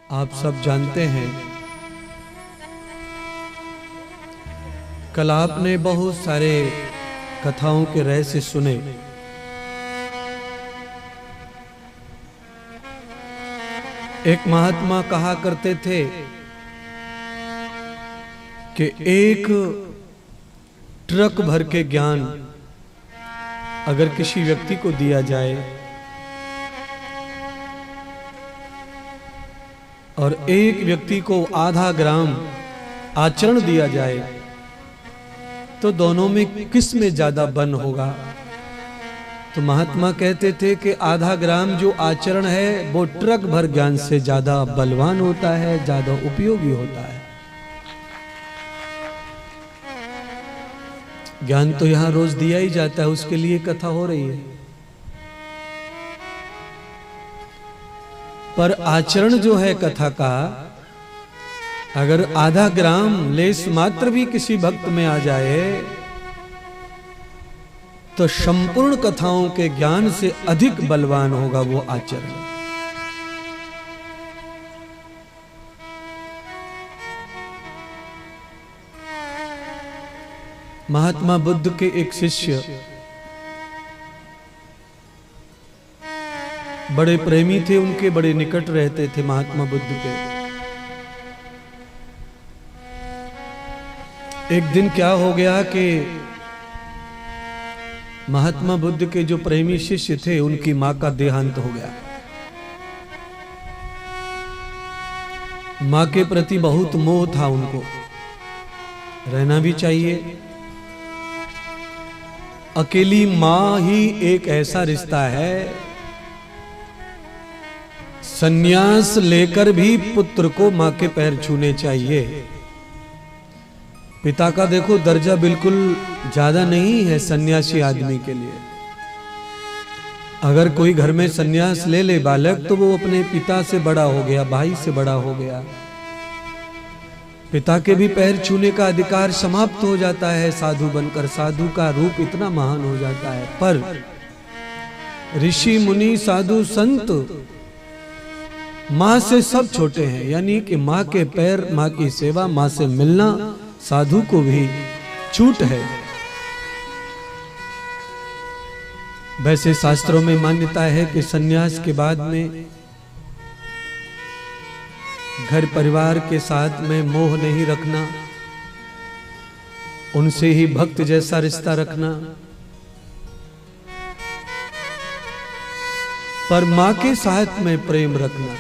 आप सब जानते हैं, कल आपने बहुत सारे कथाओं के रहस्य सुने। एक महात्मा कहा करते थे कि एक ट्रक भर के ज्ञान अगर किसी व्यक्ति को दिया जाए और एक व्यक्ति को आधा ग्राम आचरण दिया जाए तो दोनों में किस में ज्यादा बन होगा? तो महात्मा कहते थे कि आधा ग्राम जो आचरण है वो ट्रक भर ज्ञान से ज्यादा बलवान होता है, ज्यादा उपयोगी होता है। ज्ञान तो यहां रोज दिया ही जाता है, उसके लिए कथा हो रही है, पर आचरण जो है कथा का, अगर आधा ग्राम लेस मात्र भी किसी भक्त में आ जाए तो संपूर्ण कथाओं के ज्ञान से अधिक बलवान होगा वो आचरण। महात्मा बुद्ध के एक शिष्य बड़े प्रेमी थे, उनके बड़े निकट रहते थे महात्मा बुद्ध के। एक दिन क्या हो गया कि महात्मा बुद्ध के जो प्रेमी शिष्य थे उनकी मां का देहांत हो गया। मां के प्रति बहुत मोह था उनको, रहना भी चाहिए। अकेली मां ही एक ऐसा रिश्ता है, सन्यास लेकर भी पुत्र को मां के पैर छूने चाहिए। पिता का देखो दर्जा बिल्कुल ज्यादा नहीं है सन्यासी आदमी के लिए। अगर कोई घर में सन्यास ले ले बालक तो वो अपने पिता से बड़ा हो गया, भाई से बड़ा हो गया। पिता के भी पैर छूने का अधिकार समाप्त हो जाता है साधु बनकर। साधु का रूप इतना महान हो जाता है। पर ऋषि मुनि साधु संत मां से सब छोटे हैं, यानी कि मां के पैर, मां की सेवा, मां से मिलना साधु को भी छूट है। वैसे शास्त्रों में मान्यता है कि सन्यास के बाद में घर परिवार के साथ में मोह नहीं रखना, उनसे ही भक्त जैसा रिश्ता रखना, पर मां के साथ में प्रेम रखना।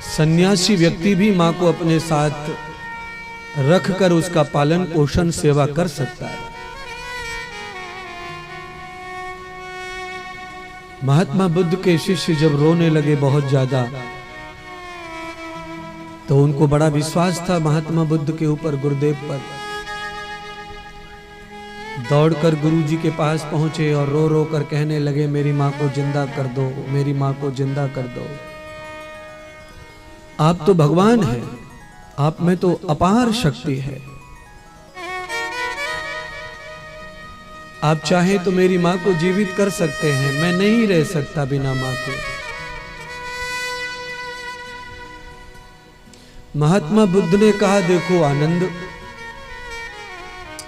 सन्यासी व्यक्ति भी मां को अपने साथ रखकर उसका पालन पोषण सेवा कर सकता है। महात्मा बुद्ध के शिष्य जब रोने लगे बहुत ज्यादा, तो उनको बड़ा विश्वास था महात्मा बुद्ध के ऊपर, गुरुदेव पर। दौड़कर गुरुजी के पास पहुंचे और रो रो कर कहने लगे, मेरी मां को जिंदा कर दो, मेरी मां को जिंदा कर दो। आप तो भगवान हैं, आप में तो अपार शक्ति है, आप चाहे तो मेरी मां को जीवित कर सकते हैं, मैं नहीं रह सकता बिना मां के। महात्मा बुद्ध ने कहा, देखो आनंद,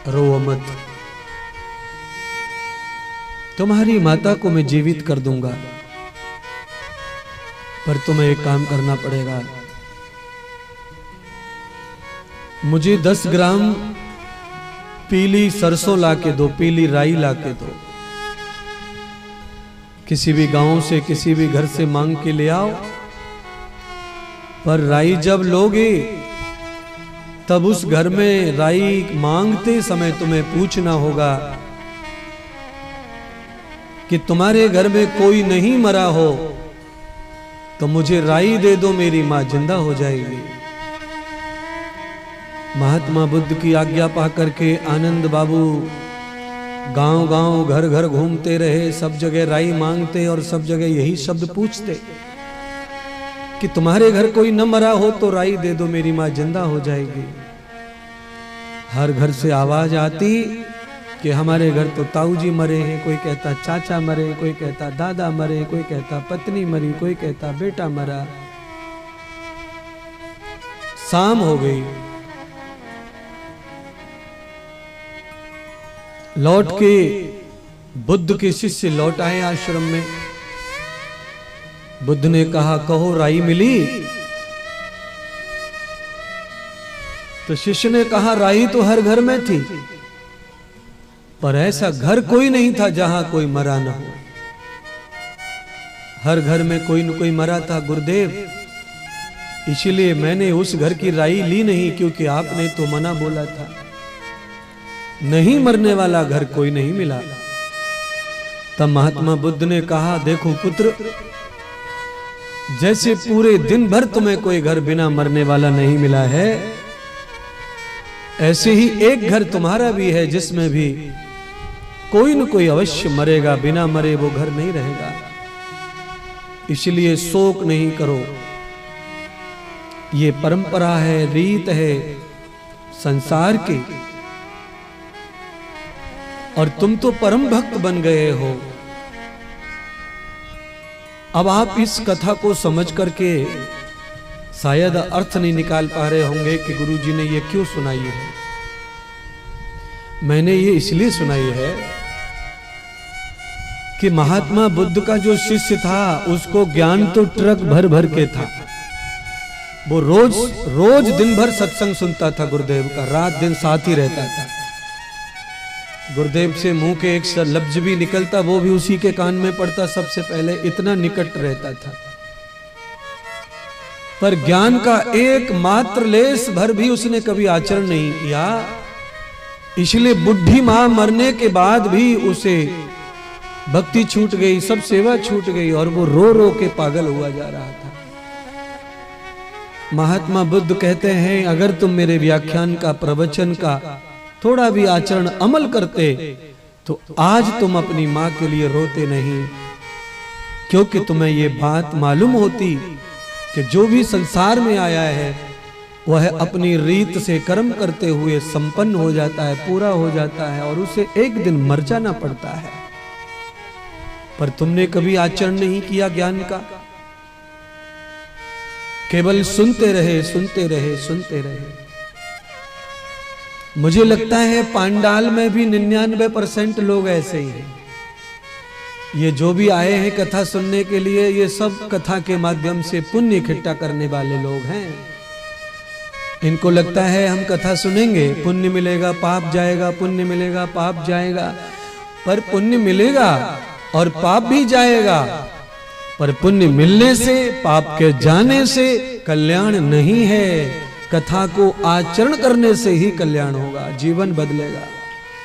रो मत, तुम्हारी माता को मैं जीवित कर दूंगा, पर तुम्हें एक काम करना पड़ेगा। मुझे 10 ग्राम पीली सरसों लाके दो, पीली राई लाके दो। किसी भी गांव से, किसी भी घर से मांग के ले आओ, पर राई जब लोगे तब उस घर में राई मांगते समय तुम्हें पूछना होगा कि तुम्हारे घर में कोई नहीं मरा हो तो मुझे राई दे दो, मेरी मां जिंदा हो जाएगी। महात्मा बुद्ध की आज्ञा पाकर के आनंद बाबू गांव गांव घर घर घूमते रहे, सब जगह राई मांगते और सब जगह यही शब्द पूछते कि तुम्हारे घर कोई न मरा हो तो राई दे दो, मेरी मां जिंदा हो जाएगी। हर घर से आवाज आती कि हमारे घर तो ताऊ जी मरे हैं, कोई कहता चाचा मरे, कोई कहता दादा मरे, कोई कहता पत्नी मरी, कोई कहता बेटा मरा। शाम हो गई। लौट के बुद्ध के शिष्य लौट आए आश्रम में। बुद्ध ने कहा, कहो राई मिली? तो शिष्य ने कहा, राई तो हर घर में थी, पर ऐसा घर कोई नहीं था जहां कोई मरा ना हो। हर घर में कोई न कोई मरा था गुरुदेव, इसीलिए मैंने उस घर की राई ली नहीं, क्योंकि आपने तो मना बोला था। नहीं मरने वाला घर कोई नहीं मिला। तब महात्मा बुद्ध ने कहा, देखो पुत्र, जैसे पूरे दिन भर तुम्हें कोई घर बिना मरने वाला नहीं मिला है, ऐसे ही एक घर तुम्हारा भी है जिसमें भी कोई न कोई अवश्य मरेगा। बिना मरे वो घर नहीं रहेगा, इसलिए शोक नहीं करो। ये परंपरा है, रीत है संसार की, और तुम तो परम भक्त बन गए हो। अब आप इस कथा को समझ करके शायद अर्थ नहीं निकाल पा रहे होंगे कि गुरुजी ने ये क्यों सुनाई है। मैंने ये इसलिए सुनाई है कि महात्मा बुद्ध का जो शिष्य था उसको ज्ञान तो ट्रक भर भर के था। वो रोज दिन भर सत्संग सुनता था गुरुदेव का, रात दिन साथ ही रहता था। गुरुदेव से मुंह के एक लफ्ज भी निकलता वो भी उसी के कान में पड़ता सबसे पहले, इतना निकट रहता था। पर ज्ञान का एक मात्र लेस भर भी उसने कभी आचरण नहीं किया। इसलिए बुढ़ी मां मरने के बाद भी उसे भक्ति छूट गई, सब सेवा छूट गई, और वो रो रो के पागल हुआ जा रहा था। महात्मा बुद्ध कहते हैं, अगर तुम मेरे व्याख्यान का, प्रवचन का थोड़ा भी आचरण अमल करते तो आज तुम अपनी मां के लिए रोते नहीं, क्योंकि तुम्हें ये बात मालूम होती कि जो भी संसार में आया है वह अपनी रीत से कर्म करते हुए संपन्न हो जाता है, पूरा हो जाता है, और उसे एक दिन मर जाना पड़ता है। पर तुमने कभी आचरण नहीं किया ज्ञान का, केवल सुनते रहे, सुनते रहे, सुनते रहे। मुझे लगता है पांडाल में भी 99% लोग ऐसे ही हैं। ये जो भी आए हैं कथा सुनने के लिए, ये सब कथा के माध्यम से पुण्य इकट्ठा करने वाले लोग हैं। इनको लगता है हम कथा सुनेंगे, पुण्य मिलेगा, पाप जाएगा, पुण्य मिलेगा, पाप जाएगा। पर पुण्य मिलेगा और पाप भी जाएगा, पर पुण्य मिलने से, पाप के जाने से कल्याण नहीं है। कथा को आचरण करने से ही कल्याण होगा, जीवन बदलेगा,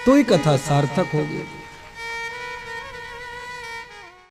तो ही कथा सार्थक होगी।